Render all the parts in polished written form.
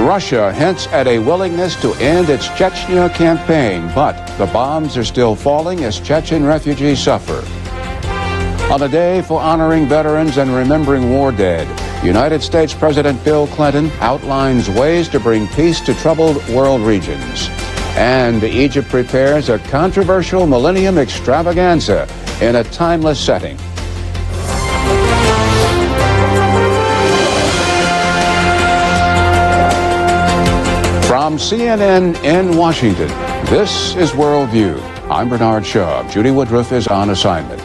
Russia hints at a willingness to end its Chechnya campaign, but the bombs are still falling as Chechen refugees suffer. On a day for honoring veterans and remembering war dead, United States President Bill Clinton outlines ways to bring peace to troubled world regions. And Egypt prepares a controversial millennium extravaganza in a timeless setting. From CNN in Washington, this is WorldView. I'm Bernard Shaw. Judy Woodruff is on assignment.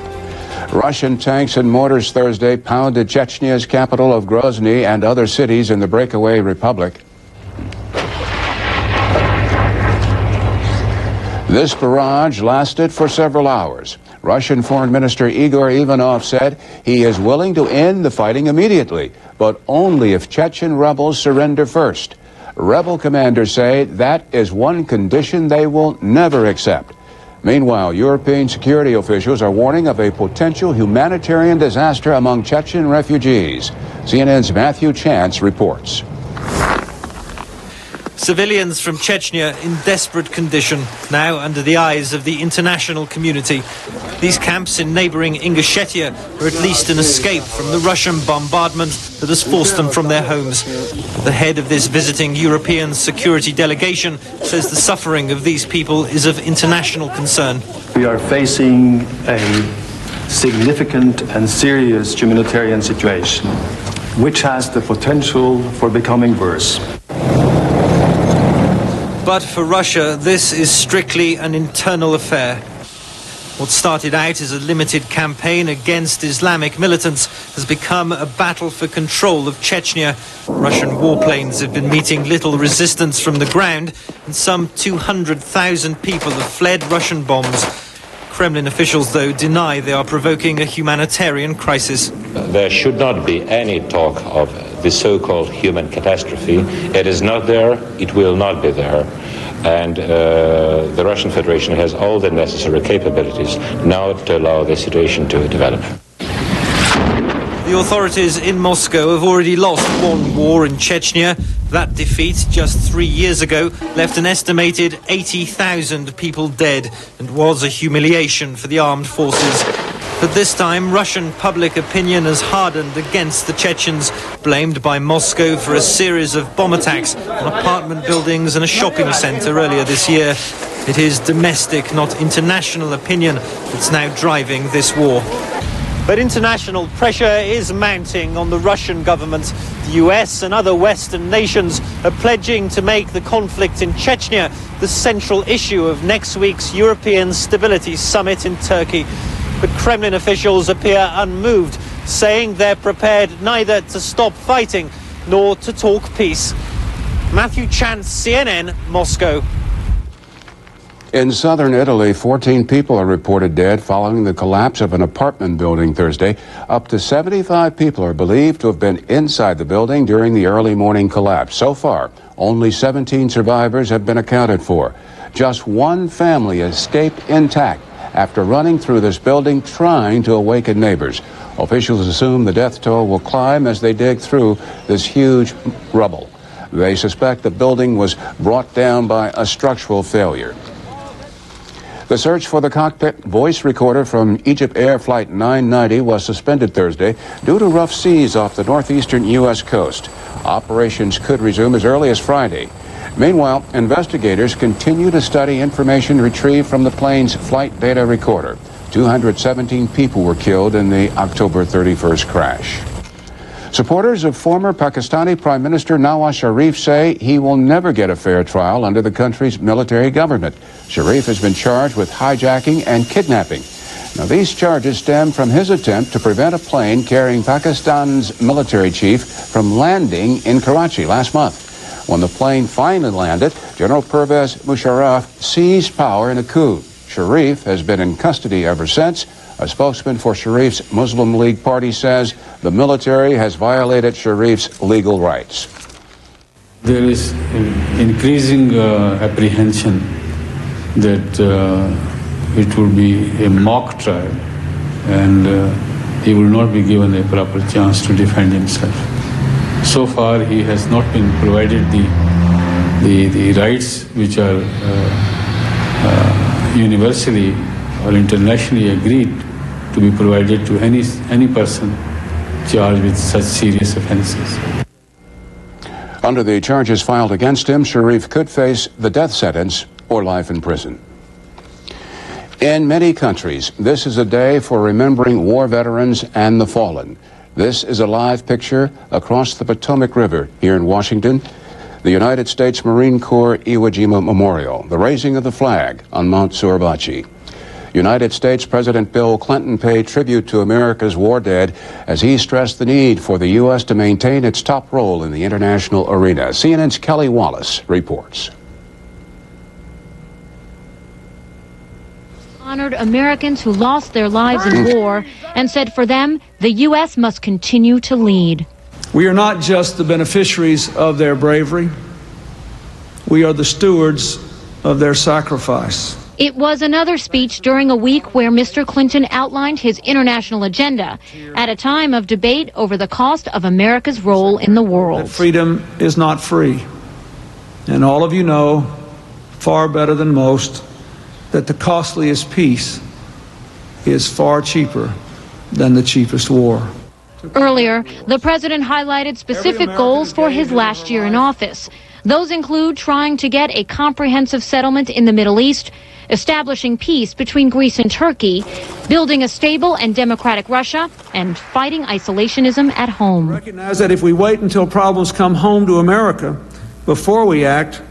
Russian tanks and mortars Thursday pounded Chechnya's capital of Grozny and other cities in the breakaway republic. This barrage lasted for several hours. Russian Foreign Minister Igor Ivanov said he is willing to end the fighting immediately, but only if Chechen rebels surrender first. Rebel commanders say that is one condition they will never accept. Meanwhile, European security officials are warning of a potential humanitarian disaster among Chechen refugees. CNN's Matthew Chance reports. Civilians from Chechnya in desperate condition, now under the eyes of the international community. These camps in neighbouring Ingushetia are at least an escape from the Russian bombardment that has forced them from their homes. The head of this visiting European security delegation says the suffering of these people is of international concern. We are facing a significant and serious humanitarian situation, which has the potential for becoming worse. But for Russia, this is strictly an internal affair. What started out as a limited campaign against Islamic militants has become a battle for control of Chechnya. Russian warplanes have been meeting little resistance from the ground, and some 200,000 people have fled Russian bombs. Kremlin officials, though, deny they are provoking a humanitarian crisis. There should not be any talk of the so-called human catastrophe. It is not there, it will not be there. And the Russian Federation has all the necessary capabilities now to allow the situation to develop. The authorities in Moscow have already lost one war in Chechnya. That defeat just 3 years ago left an estimated 80,000 people dead and was a humiliation for the armed forces. But this time, Russian public opinion has hardened against the Chechens, blamed by Moscow for a series of bomb attacks on apartment buildings and a shopping centre earlier this year. It is domestic, not international opinion that's now driving this war. But international pressure is mounting on the Russian government. The US and other Western nations are pledging to make the conflict in Chechnya the central issue of next week's European Stability Summit in Turkey. But Kremlin officials appear unmoved, saying they're prepared neither to stop fighting nor to talk peace. Matthew Chance, CNN, Moscow. In southern Italy, 14 people are reported dead following the collapse of an apartment building Thursday. Up to 75 people are believed to have been inside the building during the early morning collapse. So far, only 17 survivors have been accounted for. Just one family escaped intact after running through this building trying to awaken neighbors. Officials assume the death toll will climb as they dig through this huge rubble. They suspect the building was brought down by a structural failure. The search for the cockpit voice recorder from Egypt Air Flight 990 was suspended Thursday due to rough seas off the northeastern U.S. coast. Operations could resume as early as Friday. Meanwhile, investigators continue to study information retrieved from the plane's flight data recorder. 217 people were killed in the October 31st crash. Supporters of former Pakistani Prime Minister Nawaz Sharif say he will never get a fair trial under the country's military government. Sharif has been charged with hijacking and kidnapping. Now, these charges stem from his attempt to prevent a plane carrying Pakistan's military chief from landing in Karachi last month. When the plane finally landed, General Pervez Musharraf seized power in a coup. Sharif has been in custody ever since. A spokesman for Sharif's Muslim League party says the military has violated Sharif's legal rights. There is increasing apprehension that it will be a mock trial and he will not be given a proper chance to defend himself. So far, he has not been provided the the rights which are universally or internationally agreed to be provided to any person charged with such serious offenses. Under the charges filed against him, Sharif could face the death sentence or life in prison. In many countries, this is a day for remembering war veterans and the fallen. This is a live picture across the Potomac River here in Washington. The United States Marine Corps Iwo Jima Memorial, the raising of the flag on Mount Suribachi. United States President Bill Clinton paid tribute to America's war dead as he stressed the need for the U.S. to maintain its top role in the international arena. CNN's Kelly Wallace reports. Honored Americans who lost their lives in war and said for them, the U.S. must continue to lead. We are not just the beneficiaries of their bravery. We are the stewards of their sacrifice. It was another speech during a week where Mr. Clinton outlined his international agenda at a time of debate over the cost of America's role in the world. That freedom is not free. And all of you know, far better than most, that the costliest peace is far cheaper than the cheapest war. Earlier, the president highlighted specific goals for his last year in office. Those include trying to get a comprehensive settlement in the Middle East, establishing peace between Greece and Turkey, building a stable and democratic Russia, and fighting isolationism at home. Recognize that if we wait until problems come home to America before we act,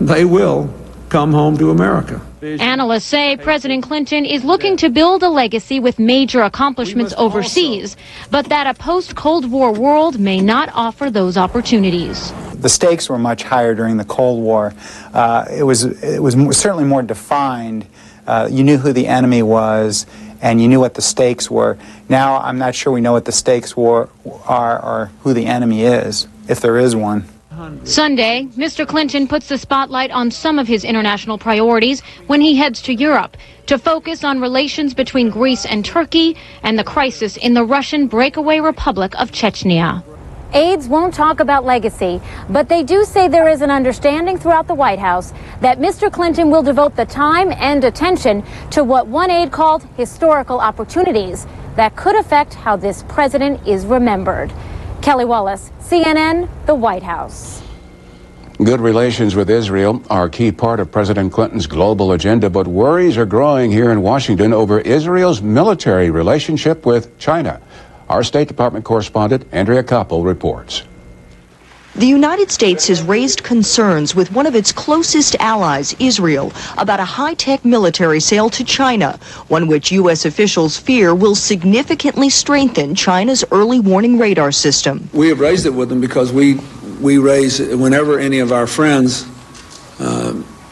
they will come home to America. Analysts say President Clinton is looking to build a legacy with major accomplishments overseas, but that a post-Cold War world may not offer those opportunities. The stakes were much higher during the Cold War. It was certainly more defined. You knew who the enemy was, and you knew what the stakes were. Now I'm not sure we know what the stakes are or who the enemy is, if there is one. Sunday, Mr. Clinton puts the spotlight on some of his international priorities when he heads to Europe to focus on relations between Greece and Turkey and the crisis in the Russian breakaway Republic of Chechnya. Aides won't talk about legacy, but they do say there is an understanding throughout the White House that Mr. Clinton will devote the time and attention to what one aide called historical opportunities that could affect how this president is remembered. Kelly Wallace, CNN, the White House. Good relations with Israel are a key part of President Clinton's global agenda, but worries are growing here in Washington over Israel's military relationship with China. Our State Department correspondent, Andrea Koppel, reports. The United States has raised concerns with one of its closest allies, Israel, about a high-tech military sale to China, one which U.S. officials fear will significantly strengthen China's early warning radar system. We have raised it with them because we raise it whenever any of our friends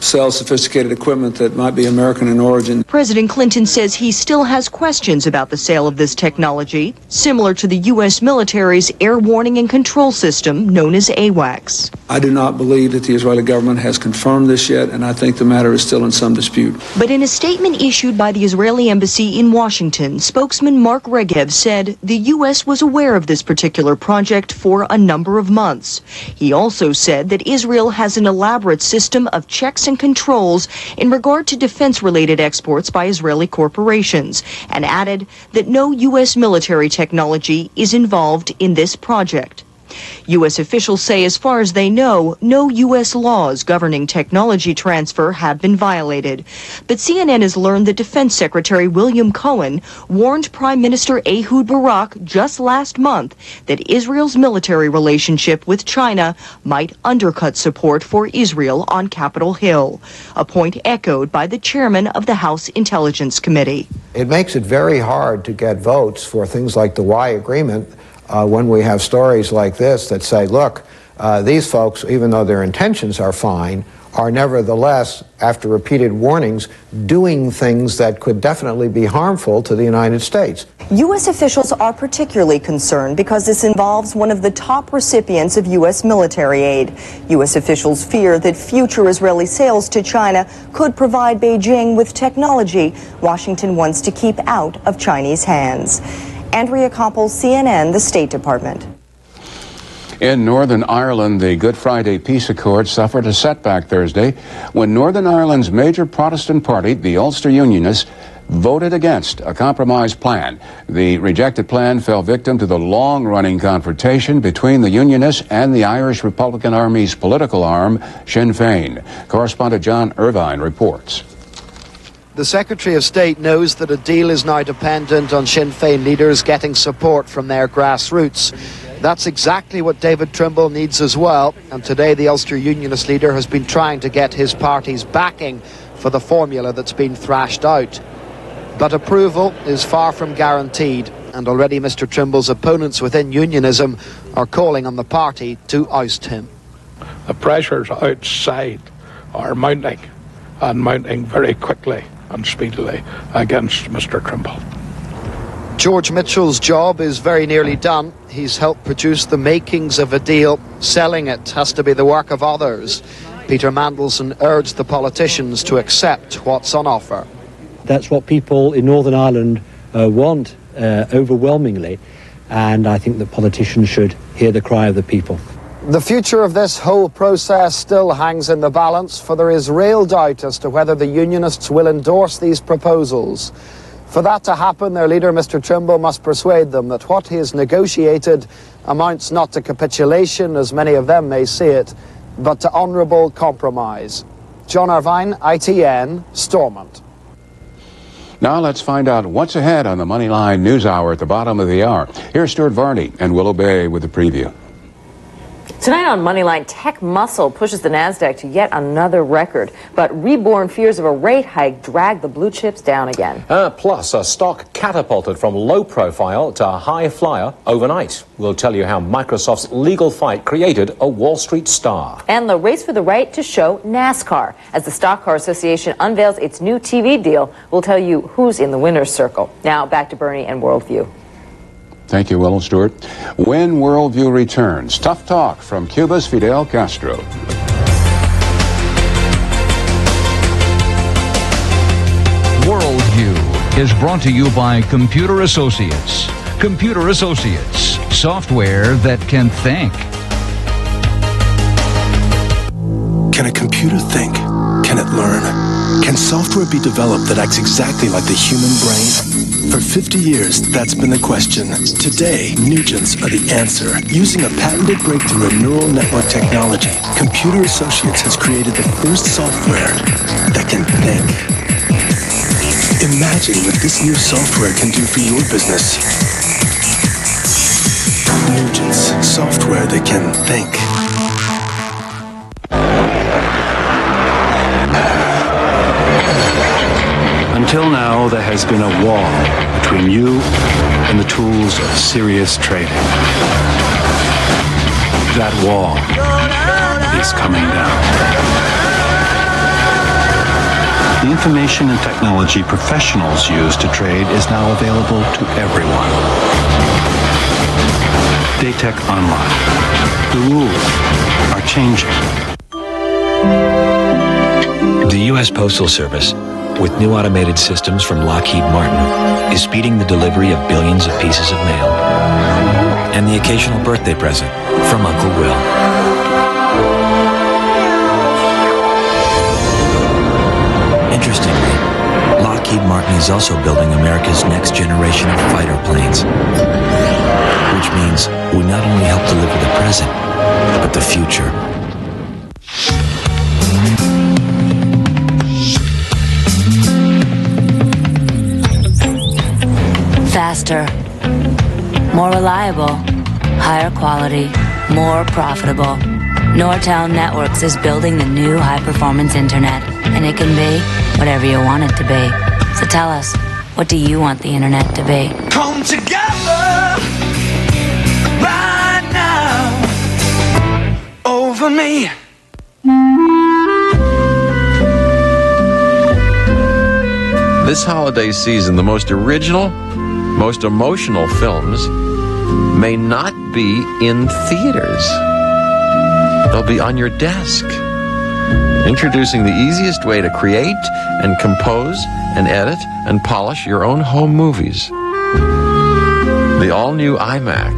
sell sophisticated equipment that might be American in origin. President Clinton says he still has questions about the sale of this technology, similar to the U.S. military's air warning and control system known as AWACS. I do not believe that the Israeli government has confirmed this yet, and I think the matter is still in some dispute. But in a statement issued by the Israeli embassy in Washington, spokesman Mark Regev said the U.S. was aware of this particular project for a number of months. He also said that Israel has an elaborate system of checks and controls in regard to defense-related exports by Israeli corporations, and added that no U.S. military technology is involved in this project. U.S. officials say as far as they know, no U.S. laws governing technology transfer have been violated. But CNN has learned that Defense Secretary William Cohen warned Prime Minister Ehud Barak just last month that Israel's military relationship with China might undercut support for Israel on Capitol Hill, a point echoed by the chairman of the House Intelligence Committee. It makes it very hard to get votes for things like the Y agreement when we have stories like this that say, look, these folks, even though their intentions are fine, are nevertheless, after repeated warnings, doing things that could definitely be harmful to the United States. U.S. officials are particularly concerned because this involves one of the top recipients of U.S. military aid. U.S. officials fear that future Israeli sales to China could provide Beijing with technology Washington wants to keep out of Chinese hands. Andrea Koppel, CNN, the State Department. In Northern Ireland, the Good Friday Peace Accord suffered a setback Thursday when Northern Ireland's major Protestant party, the Ulster Unionists, voted against a compromise plan. The rejected plan fell victim to the long-running confrontation between the Unionists and the Irish Republican Army's political arm, Sinn Féin. Correspondent John Irvine reports. The Secretary of State knows that a deal is now dependent on Sinn Féin leaders getting support from their grassroots. That's exactly what David Trimble needs as well, and today the Ulster Unionist leader has been trying to get his party's backing for the formula that's been thrashed out. But approval is far from guaranteed, and already Mr Trimble's opponents within unionism are calling on the party to oust him. The pressures outside are mounting, and mounting very quickly and speedily against Mr Trimble. George Mitchell's job is very nearly done. He's helped produce the makings of a deal. Selling it has to be the work of others. Peter Mandelson urged the politicians to accept what's on offer. That's what people in Northern Ireland want overwhelmingly, and I think that politicians should hear the cry of the people. The future of this whole process still hangs in the balance, for there is real doubt as to whether the Unionists will endorse these proposals. For that to happen, their leader, Mr Trimble, must persuade them that what he has negotiated amounts not to capitulation, as many of them may see it, but to honourable compromise. John Irvine, ITN, Stormont. Now let's find out what's ahead on the Moneyline News Hour at the bottom of the hour. Here's Stuart Varney and Willow Bay with the preview. Tonight on Moneyline, tech muscle pushes the NASDAQ to yet another record, but reborn fears of a rate hike drag the blue chips down again. Plus, a stock catapulted from low profile to high flyer overnight. We'll tell you how Microsoft's legal fight created a Wall Street star. And the race for the right to show NASCAR. As the Stock Car Association unveils its new TV deal, we'll tell you who's in the winner's circle. Now, back to Bernie and WorldView. Thank you, Willow Stewart. When WorldView returns, tough talk from Cuba's Fidel Castro. WorldView is brought to you by Computer Associates. Computer Associates, software that can think. Can a computer think? Can it learn? Can software be developed that acts exactly like the human brain? For 50 years, that's been the question. Today, Nugents are the answer. Using a patented breakthrough in neural network technology, Computer Associates has created the first software that can think. Imagine what this new software can do for your business. Nugents, software that can think. Until now, there has been a wall between you and the tools of serious trading. That wall is coming down. The information and technology professionals use to trade is now available to everyone. Daytech Online. The rules are changing. The U.S. Postal Service, with new automated systems from Lockheed Martin, is speeding the delivery of billions of pieces of mail and the occasional birthday present from Uncle Will. Interestingly, Lockheed Martin is also building America's next generation of fighter planes, which means we not only help deliver the present, but the future. Faster, more reliable, higher quality, more profitable. Nortel Networks is building the new high-performance internet, and it can be whatever you want it to be. So tell us, what do you want the internet to be? Come together right now over me. This holiday season, the most original, most emotional films may not be in theaters. They'll be on your desk. Introducing the easiest way to create and compose and edit and polish your own home movies. The all-new iMac.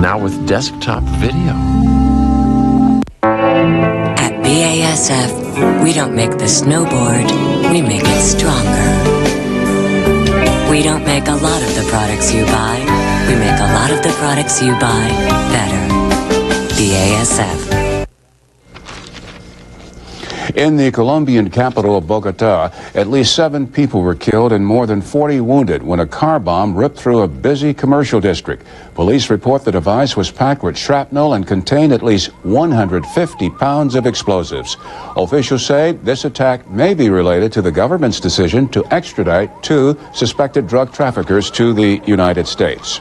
Now now with desktop video. At BASF, we don't make the snowboard, we make it stronger. We don't make a lot of the products you buy, we make a lot of the products you buy better. BASF. In the Colombian capital of Bogotá, at least 7 people were killed and more than 40 wounded when a car bomb ripped through a busy commercial district. Police report the device was packed with shrapnel and contained at least 150 pounds of explosives. Officials say this attack may be related to the government's decision to extradite 2 suspected drug traffickers to the United States.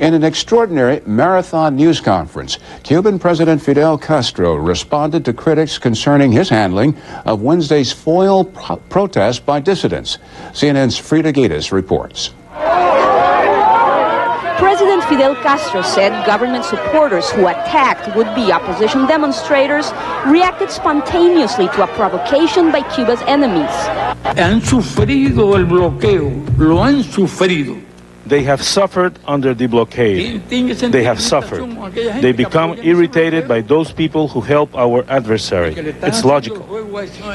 In an extraordinary marathon news conference, Cuban President Fidel Castro responded to critics concerning his handling of Wednesday's foil protest by dissidents. CNN's Frida Guedes reports. President Fidel Castro said government supporters who attacked would-be opposition demonstrators reacted spontaneously to a provocation by Cuba's enemies. Han sufrido el bloqueo, lo han sufrido. They have suffered under the blockade. They have suffered. They become irritated by those people who help our adversary. It's logical.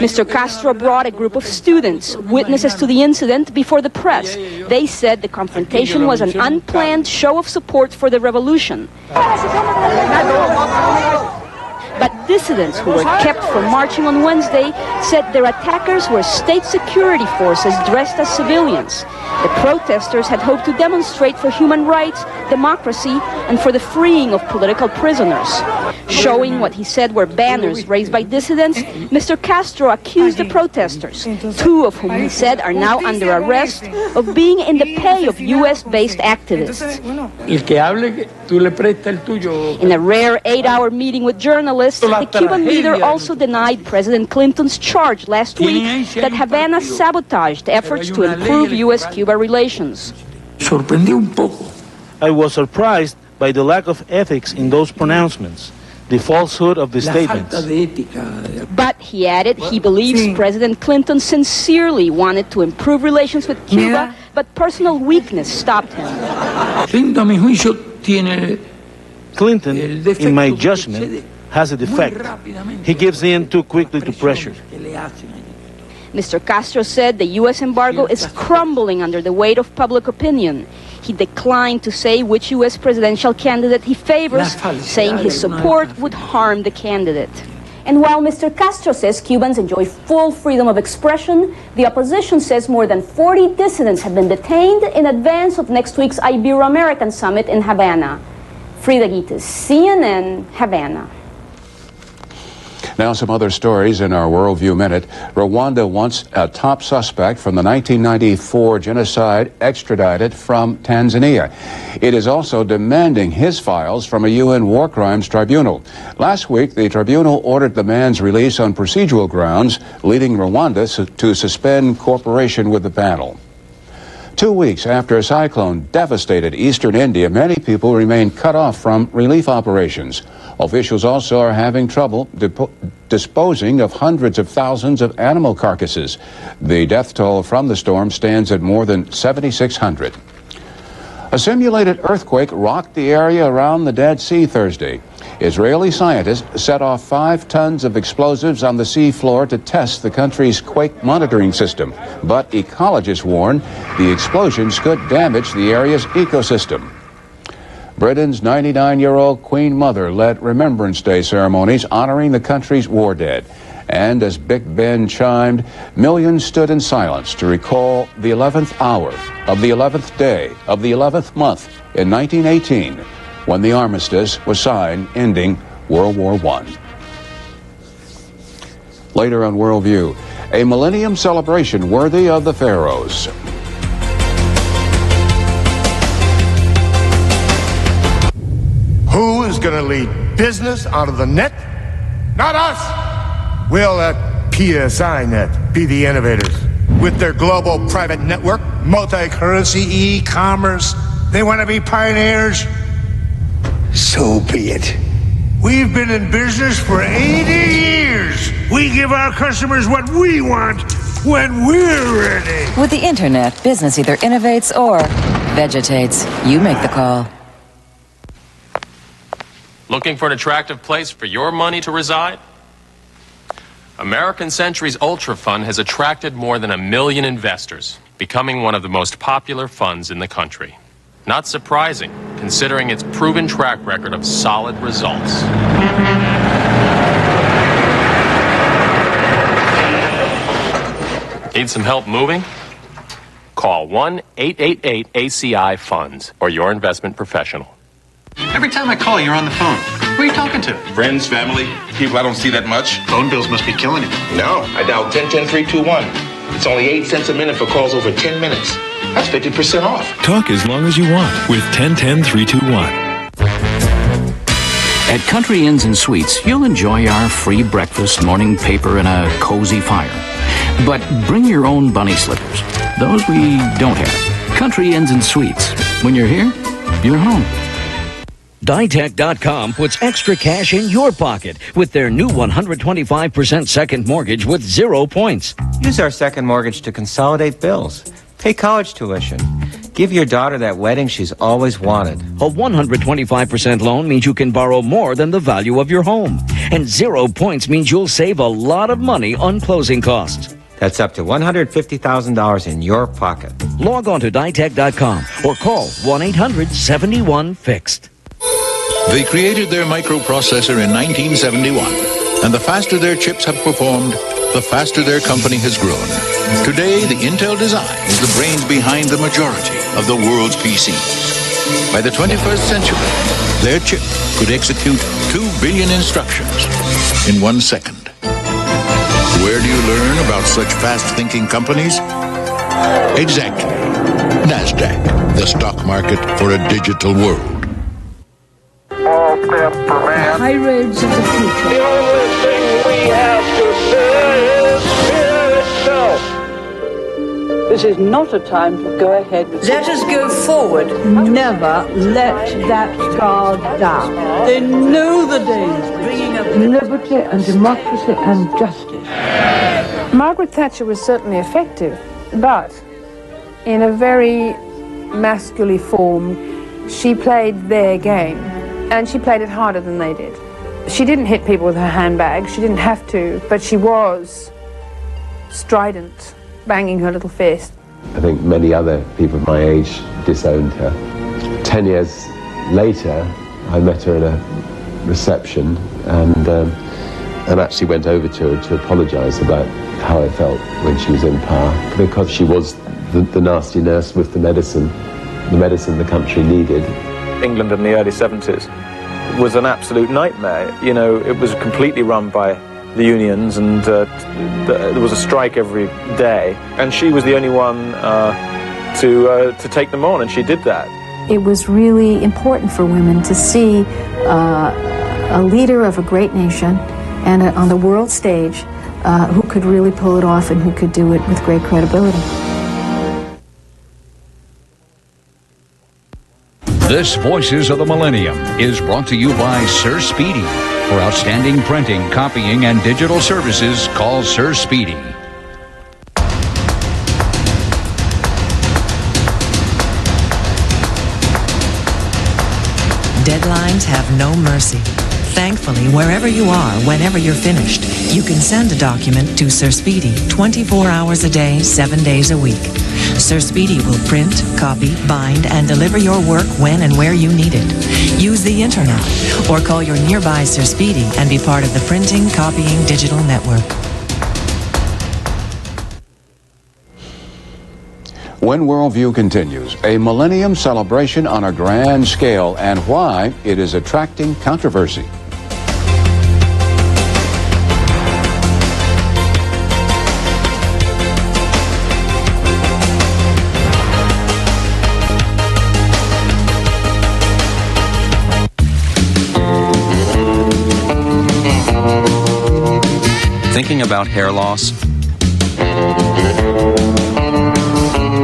Mr. Castro brought a group of students, witnesses to the incident, before the press. They said the confrontation was an unplanned show of support for the revolution. But dissidents who were kept from marching on Wednesday said their attackers were state security forces dressed as civilians. The protesters had hoped to demonstrate for human rights, democracy, and for the freeing of political prisoners. Showing what he said were banners raised by dissidents, Mr. Castro accused the protesters, 2 of whom he said are now under arrest, of being in the pay of U.S.-based activists. In a rare 8-hour meeting with journalists, the Cuban leader also denied President Clinton's charge last week that Havana sabotaged efforts to improve U.S.-Cuba relations. I was surprised by the lack of ethics in those pronouncements, the falsehood of the statements. But he added he believes President Clinton sincerely wanted to improve relations with Cuba, but personal weakness stopped him. Clinton, in my judgment, has a defect. He gives in too quickly to pressure. Mr. Castro said the U.S. embargo is crumbling under the weight of public opinion. He declined to say which U.S. presidential candidate he favors, saying his support would harm the candidate. And while Mr. Castro says Cubans enjoy full freedom of expression, the opposition says more than 40 dissidents have been detained in advance of next week's Ibero-American summit in Havana. Frida Guedes, CNN, Havana. Now some other stories in our WorldView Minute. Rwanda wants a top suspect from the 1994 genocide extradited from Tanzania. It is also demanding his files from a UN war crimes tribunal. Last week, the tribunal ordered the man's release on procedural grounds, leading Rwanda to suspend cooperation with the panel. 2 weeks after a cyclone devastated eastern India, many people remain cut off from relief operations. Officials also are having trouble disposing of hundreds of thousands of animal carcasses. The death toll from the storm stands at more than 7,600. A simulated earthquake rocked the area around the Dead Sea Thursday. Israeli scientists set off 5 tons of explosives on the sea floor to test the country's quake monitoring system. But ecologists warn the explosions could damage the area's ecosystem. Britain's 99-year-old Queen Mother led Remembrance Day ceremonies honoring the country's war dead. And as Big Ben chimed, millions stood in silence to recall the 11th hour of the 11th day of the 11th month in 1918, when the armistice was signed, ending World War I. Later on WorldView, a millennium celebration worthy of the pharaohs. Who is going to lead business out of the net? Not us. We'll let PSINet be the innovators. With their global private network, multi-currency, e-commerce, they want to be pioneers. So be it. We've been in business for 80 years. We give our customers what we want when we're ready. With the internet, business either innovates or vegetates. You make the call. Looking for an attractive place for your money to reside? American Century's Ultra Fund has attracted more than 1 million investors, becoming one of the most popular funds in the country. Not surprising, considering its proven track record of solid results. Need some help moving? Call 1-888-ACI-FUNDS or your investment professional. Every time I call, you're on the phone. Who are you talking to? Friends, family, people I don't see that much. Phone bills must be killing you. No, I dialed 10-10-321. It's only 8 cents a minute for calls over 10 minutes. That's 50% off. Talk as long as you want with 10-10-321. At Country Inns and Suites, you'll enjoy our free breakfast, morning paper, and a cozy fire. But bring your own bunny slippers. Those we don't have. Country Inns and Suites. When you're here, you're home. Ditech.com puts extra cash in your pocket with their new 125% second mortgage with 0 points. Use our second mortgage to consolidate bills. Pay college tuition. Give your daughter that wedding she's always wanted. A 125% loan means you can borrow more than the value of your home. And 0 points means you'll save a lot of money on closing costs. That's up to $150,000 in your pocket. Log on to Ditech.com or call 1-800-71-FIXED. They created their microprocessor in 1971, and the faster their chips have performed, the faster their company has grown. Today, the Intel design is the brains behind the majority of the world's PCs. By the 21st century, their chip could execute 2 billion instructions in 1 second. Where do you learn about such fast-thinking companies? Exactly. NASDAQ, the stock market for a digital world. High roads of the future. The only thing we have to fear is fear itself. This is not a time to go ahead with... Let us go forward. Never let that guard down. They know the days bringing up liberty and democracy and justice. Margaret Thatcher was certainly effective, but in a very masculine form, she played their game. And she played it harder than they did. She didn't hit people with her handbag, she didn't have to, but she was strident, banging her little fist. I think many other people of my age disowned her. 10 years later, I met her in a reception and actually went over to her to apologise about how I felt when she was in power, because she was the nasty nurse with the medicine the country needed. England in the early 70s was an absolute nightmare. You know, it was completely run by the unions, and there was a strike every day, and she was the only one to take them on, and she did that. It was really important for women to see a leader of a great nation and on the world stage who could really pull it off and who could do it with great credibility. This Voices of the Millennium is brought to you by Sir Speedy. For outstanding printing, copying, and digital services, call Sir Speedy. Deadlines have no mercy. Thankfully, wherever you are, whenever you're finished, you can send a document to Sir Speedy 24 hours a day, 7 days a week. Sir Speedy will print, copy, bind, and deliver your work when and where you need it. Use the internet or call your nearby Sir Speedy and be part of the printing, copying, digital network. When WorldView continues, a millennium celebration on a grand scale and why it is attracting controversy. Thinking about hair loss?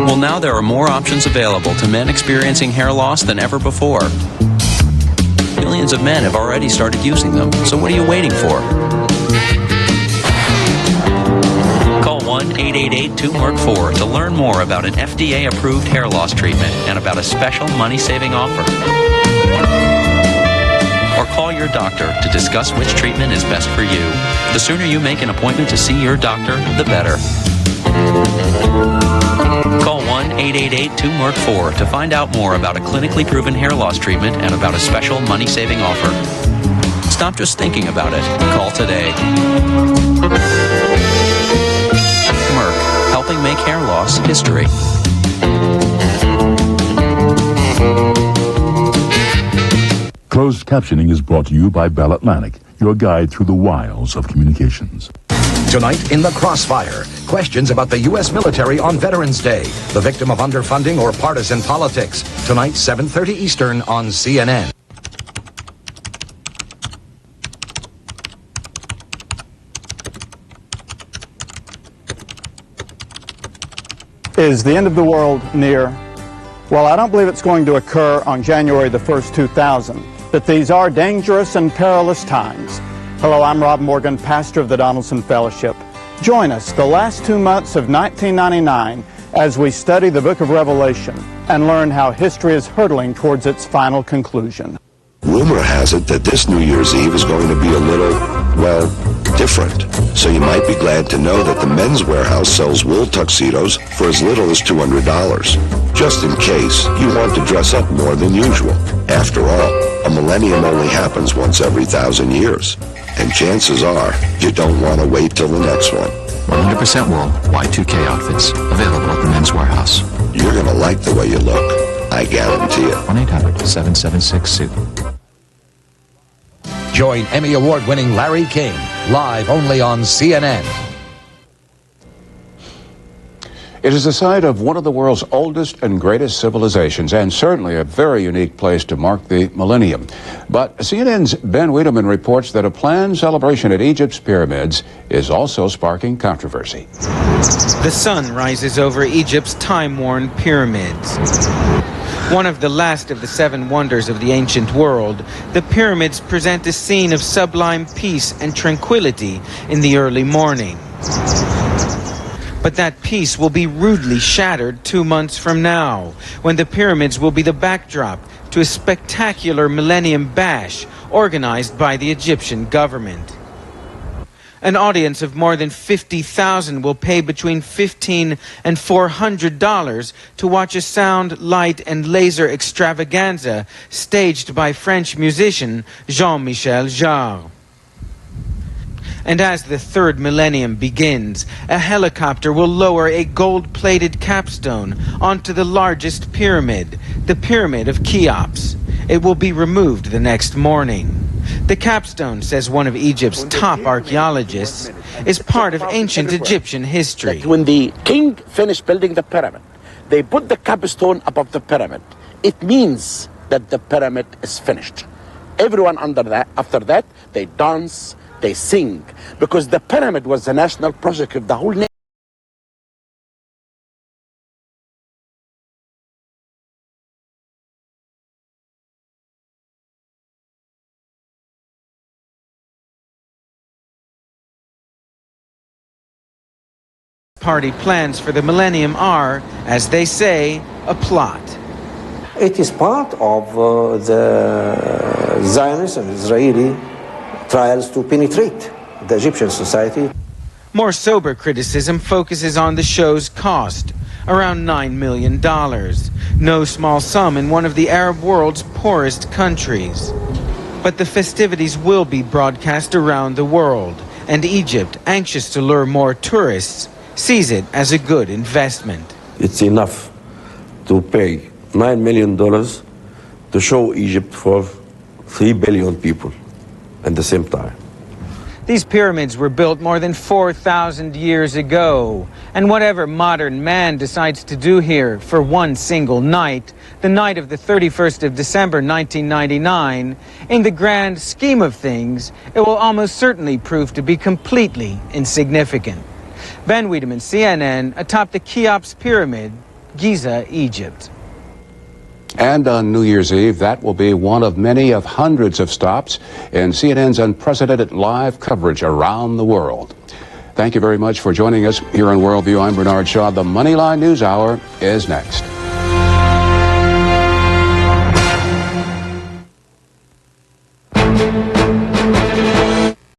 Well, now there are more options available to men experiencing hair loss than ever before. Millions of men have already started using them, so what are you waiting for? Call 1-888-2-MERC-4 to learn more about an FDA-approved hair loss treatment and about a special money-saving offer. Or call your doctor to discuss which treatment is best for you. The sooner you make an appointment to see your doctor, the better. Call 1-888-2-MORK-4 to find out more about a clinically proven hair loss treatment and about a special money-saving offer. Stop just thinking about it. Call today. Merck, helping make hair loss history. Closed captioning is brought to you by Bell Atlantic, your guide through the wiles of communications. Tonight in The Crossfire, questions about the U.S. military on Veterans Day, the victim of underfunding or partisan politics. Tonight, 7:30 Eastern on CNN. Is the end of the world near? Well, I don't believe it's going to occur on January the 1st, 2000, but these are dangerous and perilous times. Hello, I'm Rob Morgan, pastor of the Donaldson Fellowship. Join us the last 2 months of 1999 as we study the book of Revelation and learn how history is hurtling towards its final conclusion. Rumor has it that this New Year's Eve is going to be a little, well, different. So you might be glad to know that the Men's Warehouse sells wool tuxedos for as little as $200. Just in case you want to dress up more than usual. After all, a millennium only happens once every 1,000 years. And chances are, you don't want to wait till the next one. 100% wool, Y2K outfits. Available at the Men's Warehouse. You're going to like the way you look. I guarantee it. 1-800-776-SUIT. Join Emmy Award-winning Larry King, live only on CNN. It is the site of one of the world's oldest and greatest civilizations, and certainly a very unique place to mark the millennium. But CNN's Ben Wiedemann reports that a planned celebration at Egypt's pyramids is also sparking controversy. The sun rises over Egypt's time-worn pyramids. One of the last of the 7 wonders of the ancient world, the pyramids present a scene of sublime peace and tranquility in the early morning. But that peace will be rudely shattered 2 months from now, when the pyramids will be the backdrop to a spectacular Millennium Bash organized by the Egyptian government. An audience of more than 50,000 will pay between $15 and $400 to watch a sound, light, and laser extravaganza staged by French musician Jean-Michel Jarre. And as the third millennium begins, a helicopter will lower a gold-plated capstone onto the largest pyramid, the Pyramid of Cheops. It will be removed the next morning. The capstone, says one of Egypt's top archaeologists, is part of ancient Egyptian history. When the king finished building the pyramid, they put the capstone above the pyramid. It means that the pyramid is finished. Everyone after that, they dance, they sing, because the pyramid was the national project of the whole nation. Party plans for the millennium are, as they say, a plot. It is part of the Zionist and Israeli trials to penetrate the Egyptian society. More sober criticism focuses on the show's cost, around $9 million. No small sum in one of the Arab world's poorest countries. But the festivities will be broadcast around the world, and Egypt, anxious to lure more tourists, sees it as a good investment. It's enough to pay $9 million to show Egypt for 3 billion people at the same time. These pyramids were built more than 4,000 years ago, and whatever modern man decides to do here for one single night, the night of the 31st of December 1999, in the grand scheme of things, it will almost certainly prove to be completely insignificant. Ben Wiedemann, CNN, atop the Cheops Pyramid, Giza, Egypt. And on New Year's Eve, that will be one of many of hundreds of stops in CNN's unprecedented live coverage around the world. Thank you very much for joining us here on WorldView. I'm Bernard Shaw. The Moneyline News Hour is next. World.